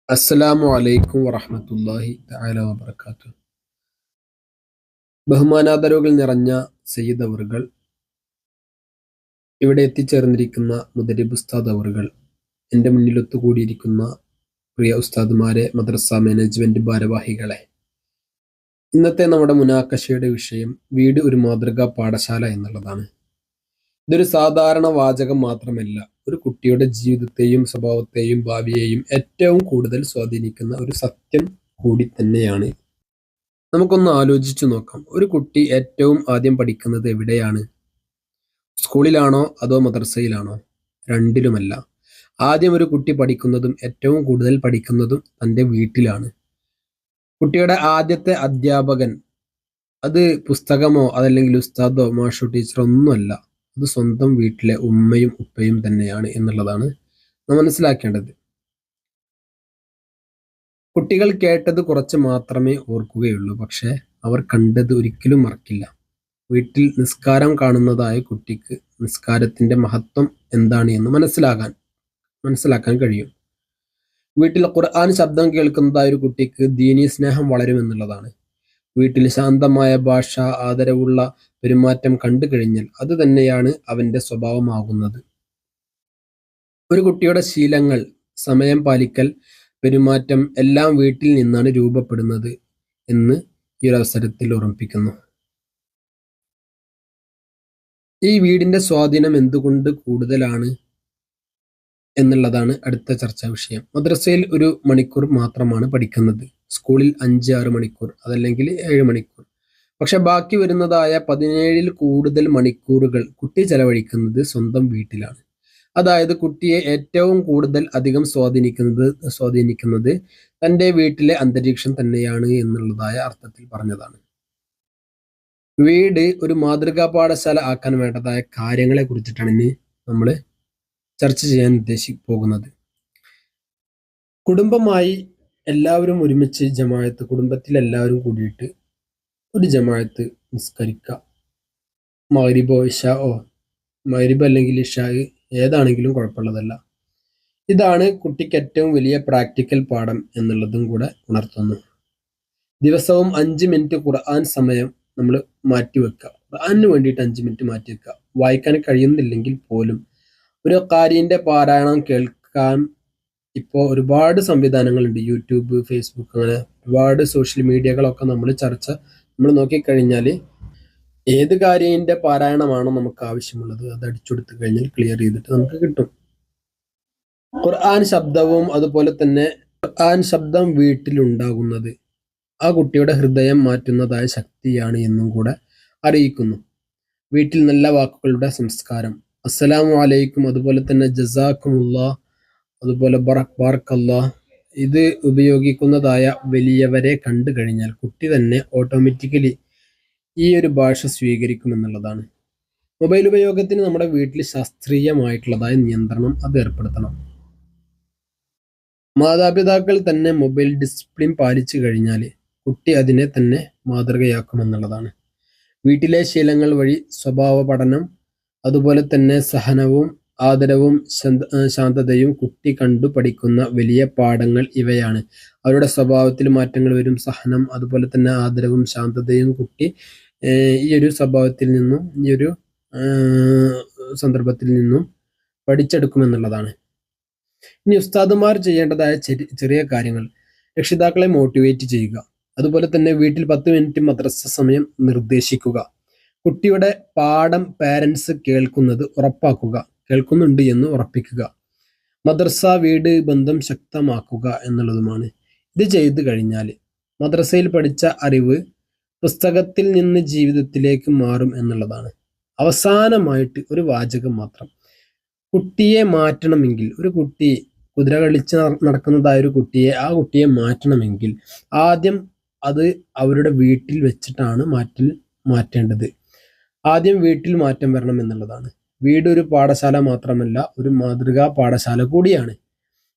അസ്സലാമു അലൈക്കും വറഹ്മത്തുള്ളാഹി തആല വബറകാതുഹു. ബഹുമാനാദരവുകൾ നിറഞ്ഞ സയ്യിദ് അവറുകൾ, ഇവിടെ എത്തിച്ചേർന്നിരിക്കുന്ന മുദരിബ് ഉസ്താദ് അവറുകൾ, എൻ്റെ മുന്നിൽ ഒത്തുകൂടിയിരിക്കുന്ന പ്രിയ ഉസ്താദുമാരെ, മദ്രസ മാനേജ്മെന്റ് ഭാരവാഹികളെ, ഇന്നത്തെ നമ്മുടെ മുനാക്കശയുടെ വിഷയം വീട് ഒരു മാതൃകാ പാഠശാല എന്നുള്ളതാണ്. ഇതൊരു സാധാരണ വാചകം മാത്രമല്ല, ഒരു കുട്ടിയുടെ ജീവിതത്തെയും സ്വഭാവത്തെയും ഭാവിയെയും ഏറ്റവും കൂടുതൽ സ്വാധീനിക്കുന്ന ഒരു സത്യം കൂടി തന്നെയാണ്. നമുക്കൊന്ന് ആലോചിച്ചു നോക്കാം. ഒരു കുട്ടി ഏറ്റവും ആദ്യം പഠിക്കുന്നത് എവിടെയാണ്? സ്കൂളിലാണോ അതോ മദ്രസയിലാണോ? രണ്ടിലുമല്ല. ആദ്യം ഒരു കുട്ടി പഠിക്കുന്നതും ഏറ്റവും കൂടുതൽ പഠിക്കുന്നതും തൻ്റെ വീട്ടിലാണ്. കുട്ടിയുടെ ആദ്യത്തെ അധ്യാപകൻ അത് പുസ്തകമോ അതല്ലെങ്കിൽ ഉസ്താദോ മാഷോ ടീച്ചറോ ഒന്നുമല്ല. അത് സ്വന്തം വീട്ടിലെ ഉമ്മയും ഉപ്പയും തന്നെയാണ് എന്നുള്ളതാണ് നാം മനസ്സിലാക്കേണ്ടത്. കുട്ടികൾ കേട്ടത് കുറച്ച് മാത്രമേ ഓർക്കുകയുള്ളൂ, പക്ഷെ അവർ കണ്ടത് ഒരിക്കലും മറക്കില്ല. വീട്ടിൽ നിസ്കാരം കാണുന്നതായ കുട്ടിക്ക് നിസ്കാരത്തിന്റെ മഹത്വം എന്താണ് എന്ന് മനസ്സിലാക്കാൻ കഴിയും. വീട്ടിൽ ഖുർആൻ ശബ്ദം കേൾക്കുന്നതായ ഒരു കുട്ടിക്ക് ദീനീ സ്നേഹം വളരുമെന്നുള്ളതാണ്. വീട്ടിൽ ശാന്തമായ ഭാഷ, ആദരവുള്ള പെരുമാറ്റം കണ്ടു കഴിഞ്ഞാൽ അത് തന്നെയാണ് അവന്റെ സ്വഭാവമാകുന്നത്. ഒരു കുട്ടിയുടെ ശീലങ്ങൾ, സമയം പാലിക്കൽ, പെരുമാറ്റം എല്ലാം വീട്ടിൽ നിന്നാണ് രൂപപ്പെടുന്നത് എന്ന് ഈ ഒരു അവസരത്തിൽ ഓർമ്മിപ്പിക്കുന്നു. ഈ വീടിന്റെ സ്വാധീനം എന്തുകൊണ്ട് കൂടുതലാണ് എന്നുള്ളതാണ് അടുത്ത ചർച്ചാ വിഷയം. മദ്രസയിൽ 1 മണിക്കൂർ മാത്രമാണ് പഠിക്കുന്നത്. സ്കൂളിൽ 5-6 മണിക്കൂർ, അതല്ലെങ്കിൽ 7 മണിക്കൂർ. പക്ഷെ ബാക്കി വരുന്നതായ 17-ൽ കൂടുതൽ മണിക്കൂറുകൾ കുട്ടി ചെലവഴിക്കുന്നത് സ്വന്തം വീട്ടിലാണ്. അതായത് കുട്ടിയെ ഏറ്റവും കൂടുതൽ അധികം സ്വാധീനിക്കുന്നത് തൻ്റെ വീട്ടിലെ അന്തരീക്ഷം തന്നെയാണ് എന്നുള്ളതായ അർത്ഥത്തിൽ പറഞ്ഞതാണ്. വീട് ഒരു മാതൃകാ പാഠശാല ആക്കാൻ വേണ്ടതായ കാര്യങ്ങളെ കുറിച്ചിട്ടാണ് ഇനി നമ്മൾ ചർച്ച ചെയ്യാൻ പോകുന്നത്. കുടുംബമായി എല്ലാവരും ഒരുമിച്ച് ജമാഅത്ത്, കുടുംബത്തിൽ എല്ലാവരും കൂടിയിട്ട് ഒരു ജമാഅത്ത് നിസ്കരിക്കുക. മഗ്രിബോ ഇശാഓ, മഗ്രിബ് അല്ലെങ്കിൽ ഇശാ ഏതാണെങ്കിലും കുഴപ്പമുള്ളതല്ല. ഇതാണ് കുട്ടിക്ക് ഏറ്റവും വലിയ പ്രാക്ടിക്കൽ പാഠം എന്നുള്ളതും കൂടെ ഉണർത്തുന്നു. ദിവസവും 5 മിനിറ്റ് ഖുർആൻ സമയം നമ്മൾ മാറ്റിവെക്കുക. ഖുർആന് വേണ്ടിയിട്ട് 5 മിനിറ്റ് മാറ്റിവെക്കുക. വായിക്കാൻ കഴിയുന്നില്ലെങ്കിൽ പോലും ഒരു ഖാരീന്റെ പാരായണം കേൾക്കാൻ ഇപ്പോൾ ഒരുപാട് സംവിധാനങ്ങളുണ്ട്. യൂട്യൂബ്, ഫേസ്ബുക്ക്, അങ്ങനെ ഒരുപാട് സോഷ്യൽ മീഡിയകളൊക്കെ നമ്മൾ നോക്കിക്കഴിഞ്ഞാൽ ഏത് ഖാരീന്റെ പാരായണമാണോ നമുക്ക് ആവശ്യമുള്ളത് അത് അടിച്ചെടുത്തു കഴിഞ്ഞാൽ ക്ലിയർ ചെയ്തിട്ട് നമുക്ക് കിട്ടും. ഖുർആൻ ശബ്ദവും അതുപോലെ തന്നെ ഖുർആൻ ശബ്ദം വീട്ടിലുണ്ടാകുന്നത് ആ കുട്ടിയുടെ ഹൃദയം മാറ്റുന്നതായ ശക്തിയാണ് എന്നും കൂടെ അറിയിക്കുന്നു. വീട്ടിൽ നല്ല വാക്കുകളുടെ സംസ്കാരം, അസ്സലാമു അലൈക്കും, അതുപോലെ തന്നെ ജസാക്കുമുല്ലാ, അതുപോലെ ബറക്കല്ലാ, ഇത് ഉപയോഗിക്കുന്നതായ വലിയവരെ കണ്ടു കഴിഞ്ഞാൽ കുട്ടി തന്നെ ഓട്ടോമാറ്റിക്കലി ഈ ഒരു ഭാഷ സ്വീകരിക്കുമെന്നുള്ളതാണ്. മൊബൈൽ ഉപയോഗത്തിന് നമ്മുടെ വീട്ടിൽ ശാസ്ത്രീയമായിട്ടുള്ളതായ നിയന്ത്രണം അത് ഏർപ്പെടുത്തണം. മാതാപിതാക്കൾ തന്നെ മൊബൈൽ ഡിസിപ്ലിൻ പാലിച്ചു കഴിഞ്ഞാൽ കുട്ടി അതിനെ തന്നെ മാതൃകയാക്കുമെന്നുള്ളതാണ്. വീട്ടിലെ ശീലങ്ങൾ വഴി സ്വഭാവ പഠനം, അതുപോലെ തന്നെ സഹനവും ആദരവും ശാന്തതയും കുട്ടി കണ്ടു പഠിക്കുന്ന വലിയ പാഠങ്ങൾ ഇവയാണ്. അവരുടെ സ്വഭാവത്തിൽ മാറ്റങ്ങൾ വരും. സഹനം, അതുപോലെ തന്നെ ആദരവും ശാന്തതയും കുട്ടി ഈ ഒരു സ്വഭാവത്തിൽ നിന്നും ഈ ഒരു സന്ദർഭത്തിൽ നിന്നും പഠിച്ചെടുക്കുമെന്നുള്ളതാണ്. ഇനി ഉസ്താദുമാർ ചെയ്യേണ്ടതായ ചെറിയ കാര്യങ്ങൾ: രക്ഷിതാക്കളെ മോട്ടിവേറ്റ് ചെയ്യുക. അതുപോലെ തന്നെ വീട്ടിൽ 10 മിനിറ്റ് മദ്രസ സമയം നിർദ്ദേശിക്കുക. കുട്ടിയുടെ പാഠം പാരൻസ് കേൾക്കുന്നുണ്ട് എന്ന് ഉറപ്പിക്കുക. മദ്രസ വീട് ബന്ധം ശക്തമാക്കുക എന്നുള്ളതുമാണ്. ഇത് ചെയ്തു കഴിഞ്ഞാൽ മദ്രസയിൽ പഠിച്ച അറിവ് പുസ്തകത്തിൽ നിന്ന് ജീവിതത്തിലേക്ക് മാറും എന്നുള്ളതാണ്. അവസാനമായിട്ട് ഒരു വാചകം മാത്രം: കുട്ടിയെ മാറ്റണമെങ്കിൽ, ഒരു കുട്ടി കുതിര കളിച്ച് നടക്കുന്നതായ ഒരു ആ കുട്ടിയെ മാറ്റണമെങ്കിൽ ആദ്യം അത് അവരുടെ വീട്ടിൽ വെച്ചിട്ടാണ് മാറ്റേണ്ടത്. ആദ്യം വീട്ടിൽ മാറ്റം വരണം എന്നുള്ളതാണ്. വീട് ഒരു പാഠശാല മാത്രമല്ല, ഒരു മാതൃകാ പാഠശാല കൂടിയാണ്.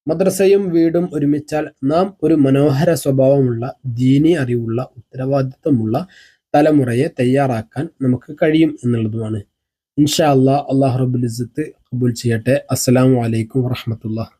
മദ്രസയും വീടും ഒരുമിച്ചാൽ നാം ഒരു മനോഹര സ്വഭാവമുള്ള, ദീനി അറിവുള്ള, ഉത്തരവാദിത്വമുള്ള തലമുറയെ തയ്യാറാക്കാൻ നമുക്ക് കഴിയും എന്നുള്ളതുമാണ്. ഇൻഷാ അല്ലാഹ്, അല്ലാഹു റബ്ബുൽ ഇസ്സത്ത് ഖബൂൽ ചെയ്യട്ടെ. അസ്സലാമു അലൈക്കും വറഹ്മത്തുള്ളാഹി.